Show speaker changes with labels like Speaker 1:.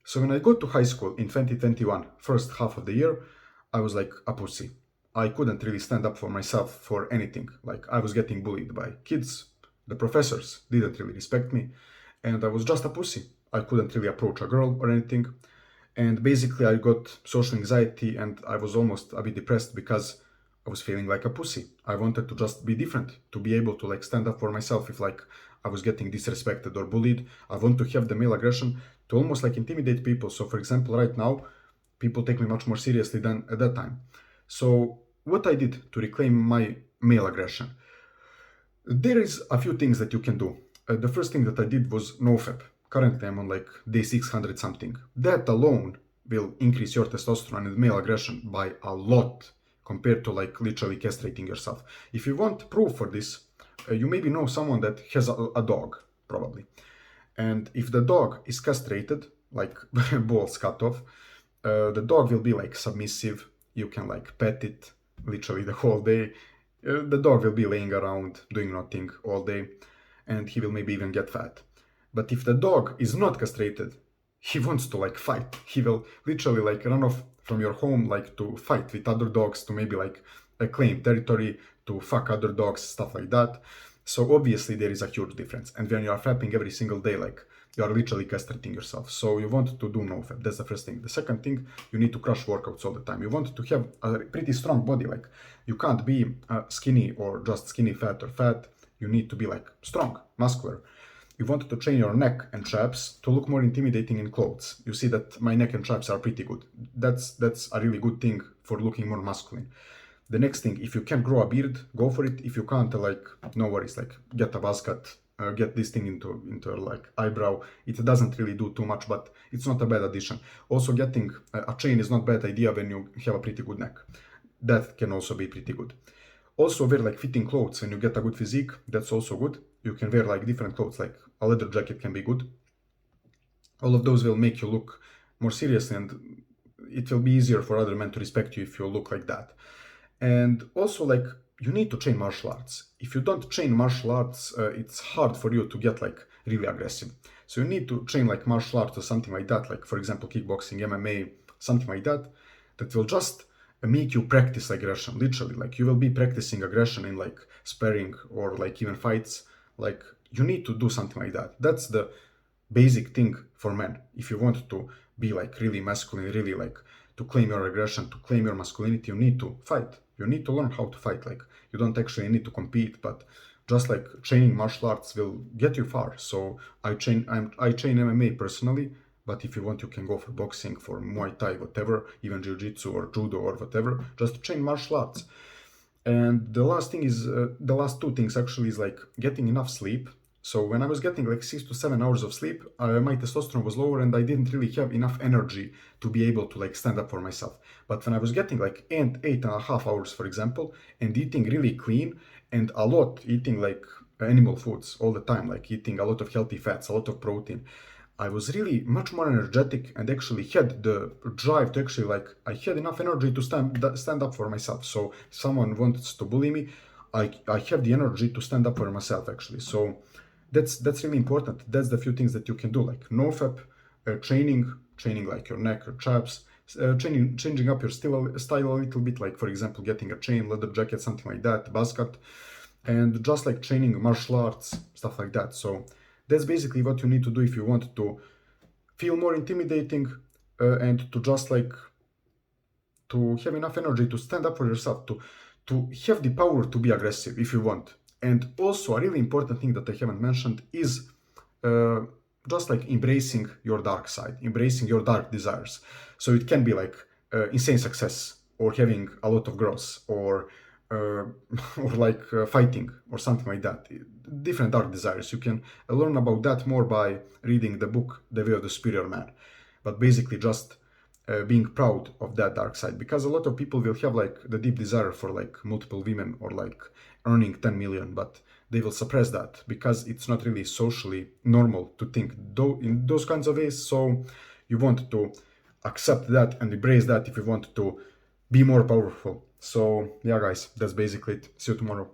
Speaker 1: So when I got to high school in 2021, first half of the year, I was like a pussy. I couldn't really stand up for myself for anything. Like I was getting bullied by kids, the professors didn't really respect me, and I was just a pussy. I couldn't really approach a girl or anything. And basically, I got social anxiety and I was almost a bit depressed because I was feeling like a pussy. I wanted to just be different, to be able to like stand up for myself if like I was getting disrespected or bullied. I want to have the male aggression to almost like intimidate people. So, for example, right now, people take me much more seriously than at that time. So, what I did to reclaim my male aggression, there is a few things that you can do. The first thing that I did was NoFap. Currently, I'm on like day 600 something. That alone will increase your testosterone and male aggression by a lot compared to like literally castrating yourself. If you want proof for this, you maybe know someone that has a dog, probably. And if the dog is castrated, like balls cut off, the dog will be like submissive. You can like pet it literally the whole day. The dog will be laying around doing nothing all day, and he will maybe even get fat. But if the dog is not castrated, he wants to like fight. He will literally like run off from your home like to fight with other dogs, to maybe like claim territory, to fuck other dogs, stuff like that. So obviously there is a huge difference. And when you are fapping every single day, like you are literally castrating yourself. So you want to do no fap. That's the first thing. The second thing, you need to crush workouts all the time. You want to have a pretty strong body. Like you can't be skinny or just skinny fat or fat. You need to be like strong, muscular. You want to train your neck and traps to look more intimidating in clothes. You see that my neck and traps are pretty good. That's a really good thing for looking more masculine. The next thing, if you can grow a beard, go for it. If you can't, like no worries, like get a buzz cut, get this thing into like eyebrow. It doesn't really do too much, but it's not a bad addition. Also, getting a chain is not bad idea when you have a pretty good neck. That can also be pretty good. Also, wear like fitting clothes when you get a good physique. That's also good. You can wear like different clothes, like a leather jacket can be good. All of those will make you look more serious, and it will be easier for other men to respect you if you look like that. And also, like, you need to train martial arts. If you don't train martial arts, it's hard for you to get like really aggressive. So you need to train like martial arts or something like that, like for example kickboxing, MMA, something like that, that will just make you practice aggression. Literally, like you will be practicing aggression in like sparring or like even fights. Like you need to do something like that. That's the basic thing for men. If you want to be like really masculine, really like to claim your aggression, to claim your masculinity, you need to fight. You need to learn how to fight. Like you don't actually need to compete, but just like training martial arts will get you far. So I train MMA personally, but if you want, you can go for boxing, for Muay Thai, whatever, even Jiu-Jitsu or Judo or whatever. Just train martial arts. And the last thing is, the last two things actually is like getting enough sleep. So when I was getting like 6 to 7 hours of sleep, my testosterone was lower and I didn't really have enough energy to be able to like stand up for myself. But when I was getting like 8.5 hours, for example, and eating really clean and a lot, eating like animal foods all the time, like eating a lot of healthy fats, a lot of protein, I was really much more energetic and actually had the drive to actually like I had enough energy to stand up for myself. So if someone wants to bully me, I have the energy to stand up for myself actually. So that's really important. That's the few things that you can do, like NoFap, training like your neck or traps, changing up your style a little bit, like for example getting a chain, leather jacket, something like that, buzz cut, and just like training martial arts, stuff like that. So that's basically what you need to do if you want to feel more intimidating, and to just like to have enough energy to stand up for yourself, to have the power to be aggressive if you want. And also a really important thing that I haven't mentioned is uh, just like embracing your dark side, embracing your dark desires. So it can be like insane success, or having a lot of growth, or uh, or like fighting or something like that. Different dark desires. You can learn about that more by reading the book The Way of the Superior Man. But basically, just being proud of that dark side, because a lot of people will have like the deep desire for like multiple women or like earning 10 million, but they will suppress that because it's not really socially normal to think in those kinds of ways. So you want to accept that and embrace that if you want to be more powerful. So yeah, guys, that's basically it. See you tomorrow.